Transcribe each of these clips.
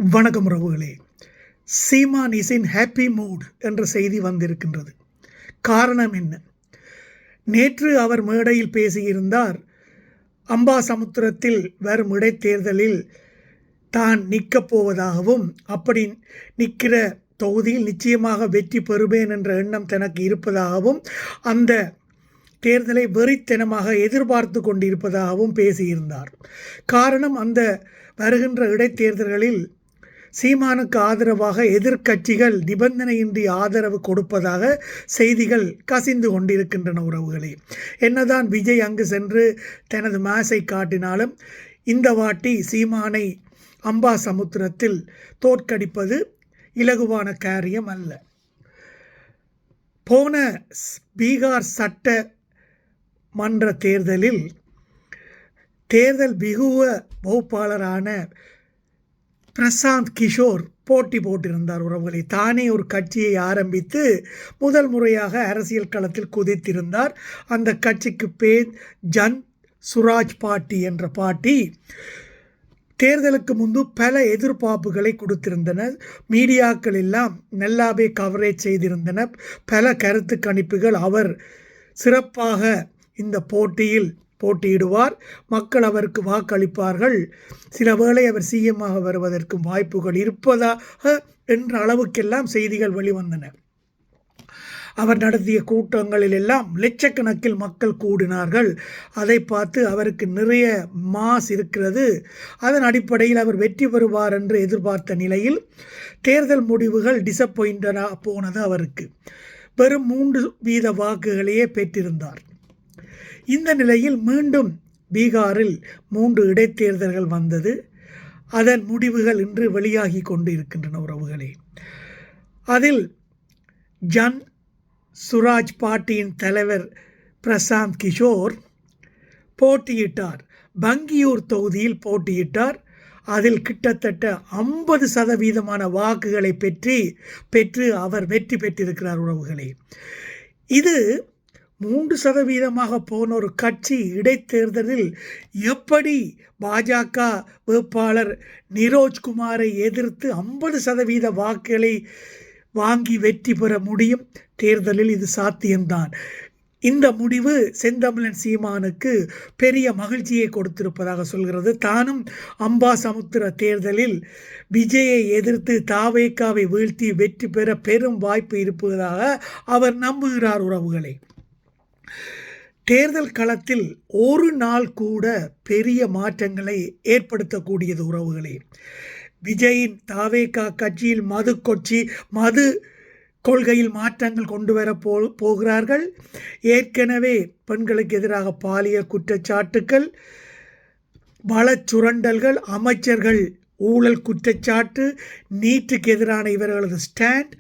வணக்கம் உறவுகளே. சீமான் is in happy mood என்ற செய்தி வந்திருக்கின்றது. காரணம் என்ன? நேற்று அவர் மேடையில் பேசியிருந்தார். அம்பாசமுத்திரத்தில் வரும் இடைத்தேர்தலில் தான் நிற்கப் போவதாகவும், அப்படி நிற்கிற தொகுதியில் நிச்சயமாக வெற்றி பெறுவேன் என்ற எண்ணம் தனக்கு இருப்பதாகவும், அந்த தேர்தலை வெறித்தனமாக எதிர்பார்த்து கொண்டிருப்பதாகவும் பேசியிருந்தார். காரணம், அந்த வருகின்ற இடைத்தேர்தல்களில் சீமானுக்கு ஆதரவாக எதிர்க்கட்சிகள் நிபந்தனையின்றி ஆதரவு கொடுப்பதாக செய்திகள் கசிந்து கொண்டிருக்கின்றன. உறவுகளே, என்னதான் விஜய் அங்கு சென்று தனது மாசை காட்டினாலும் இந்த வாட்டி சீமானை அம்பாசமுத்திரத்தில் தோற்கடிப்பது இலகுவான காரியம் அல்ல. போன பீகார் சட்ட மன்ற தேர்தலில் தேர்தல் பிகுவ வகுப்பாளரான பிரசாந்த் கிஷோர் போட்டி போட்டிருந்தார். உறவுகளை, தானே ஒரு கட்சியை ஆரம்பித்து முதல் முறையாக அரசியல் களத்தில் குதித்திருந்தார். அந்த கட்சிக்கு பேர் ஜன் சுராஜ் பார்ட்டி என்ற பார்ட்டி. தேர்தலுக்கு முன்பு பல எதிர்பார்ப்புகளை கொடுத்திருந்தனர். மீடியாக்கள் எல்லாம் நல்லாவே கவரேஜ் செய்திருந்தன. பல கருத்து கணிப்புகள் அவர் சிறப்பாக இந்த போட்டியில் போட்டியிடுவார், மக்கள் அவருக்கு வாக்களிப்பார்கள், சில வேளை அவர் சிஎம்மாக வருவதற்கும் வாய்ப்புகள் இருப்பதாக என்ற அளவுக்கெல்லாம் செய்திகள் வெளிவந்தன. அவர் நடத்திய கூட்டங்களில் எல்லாம் லட்சக்கணக்கில் மக்கள் கூடினார்கள். அதை பார்த்து அவருக்கு நிறைய மாஸ் இருக்கிறது, அதன் அடிப்படையில் அவர் வெற்றி பெறுவார் என்று எதிர்பார்த்த நிலையில் தேர்தல் முடிவுகள் டிசப்பாயிண்டடாக போனது. அவருக்கு வெறும் 3% வாக்குகளையே பெற்றிருந்தார். இந்த நிலையில் மீண்டும் பீகாரில் 3 இடைத்தேர்தல்கள் வந்தது. அதன் முடிவுகள் இன்று வெளியாகி கொண்டு இருக்கின்றன. உறவுகளே, அதில் ஜன் சுராஜ் பார்ட்டியின் தலைவர் பிரசாந்த் கிஷோர் போட்டியிட்டார். பங்கியூர் தொகுதியில் போட்டியிட்டார். அதில் கிட்டத்தட்ட 50% வாக்குகளை பெற்று அவர் வெற்றி பெற்றிருக்கிறார். உறவுகளே, இது 3% போன ஒரு கட்சி இடைத்தேர்தலில் எப்படி பாஜக வேட்பாளர் நிரோஜ்குமாரை எதிர்த்து 50% வாக்குகளை வாங்கி வெற்றி பெற முடியும்? தேர்தலில் இது சாத்தியம்தான். இந்த முடிவு செந்தமிழன் சீமானுக்கு பெரிய மகிழ்ச்சியை கொடுத்திருப்பதாக சொல்கிறது. தானும் அம்பாசமுத்திர தேர்தலில் விஜயை எதிர்த்து தாவேக்காவை வீழ்த்தி வெற்றி பெற பெரும் வாய்ப்பு இருப்பதாக அவர் நம்புகிறார். உறவுகளை, தேர்தல் களத்தில் ஒரு நாள் கூட பெரிய மாற்றங்களை ஏற்படுத்தக்கூடியது. உறவுகளே, விஜயின் தாவேகா கட்சியில் மது கொள்கையில் மாற்றங்கள் கொண்டு வர போகிறார்கள். ஏற்கனவே பெண்களுக்கு எதிராக பாலியல் குற்றச்சாட்டுக்கள், வளச்சுரண்டல்கள், அமைச்சர்கள் ஊழல் குற்றச்சாட்டு, நீட்டுக்கு எதிரான இவர்களது ஸ்டாண்ட்,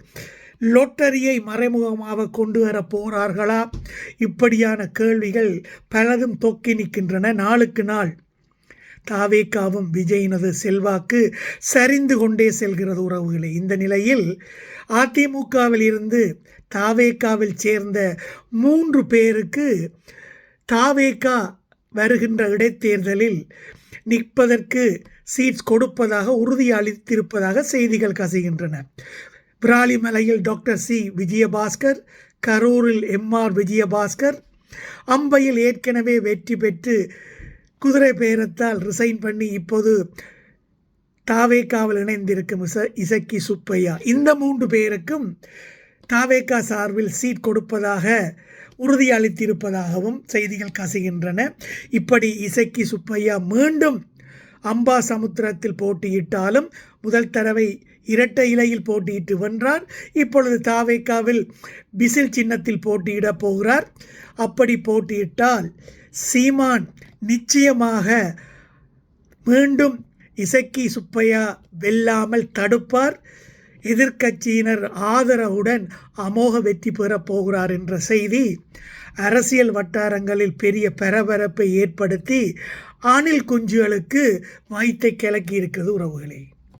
லொட்டரியை மறைமுகமாக கொண்டு வர போகிறார்களா? இப்படியான கேள்விகள் பலதும் தொக்கி நிற்கின்றன. நாளுக்கு நாள் தாவேக்காவும் விஜயினது செல்வாக்கு சரிந்து கொண்டே செல்கிறது. உறவுகளை, இந்த நிலையில் அதிமுகவில் இருந்து தாவேக்காவில் சேர்ந்த 3 பேருக்கு தாவேக்கா வருகின்ற இடைத்தேர்தலில் நிற்பதற்கு சீட்ஸ் கொடுப்பதாக உறுதி அளித்திருப்பதாக செய்திகள் கசிகின்றன. விராலிமலையில் டாக்டர் சி விஜயபாஸ்கர், கரூரில் எம்ஆர் விஜயபாஸ்கர், அம்பையில் ஏற்கனவே வெற்றி பெற்று குதிரை பேரத்தால் ரிசைன் பண்ணி இப்போது தாவேக்காவில் இணைந்திருக்கும் இசக்கி சுப்பையா, இந்த 3 பேருக்கும் தாவேக்கா சார்பில் சீட் கொடுப்பதாக உறுதி அளித்திருப்பதாகவும் செய்திகள் கசிகின்றன. இப்படி இசக்கி சுப்பையா மீண்டும் அம்பாசமுத்திரத்தில் போட்டியிட்டாலும் முதல் தடவை இரட்டை இலையில் போட்டியிட்டு வென்றார். இப்பொழுது தாவேக்காவில் பிசில் சின்னத்தில் போட்டியிடப் போகிறார். அப்படி போட்டியிட்டால் சீமான் நிச்சயமாக மீண்டும் இசக்கி சுப்பையா வெல்லாமல் தடுப்பார். எதிர்க்கட்சியினர் ஆதரவுடன் அமோக வெற்றி பெறப் போகிறார் என்ற செய்தி அரசியல் வட்டாரங்களில் பெரிய பரபரப்பை ஏற்படுத்தி ஆணில் குஞ்சுகளுக்கு வயிற்றை கிளக்கி இருக்கிறது. உறவுகளே.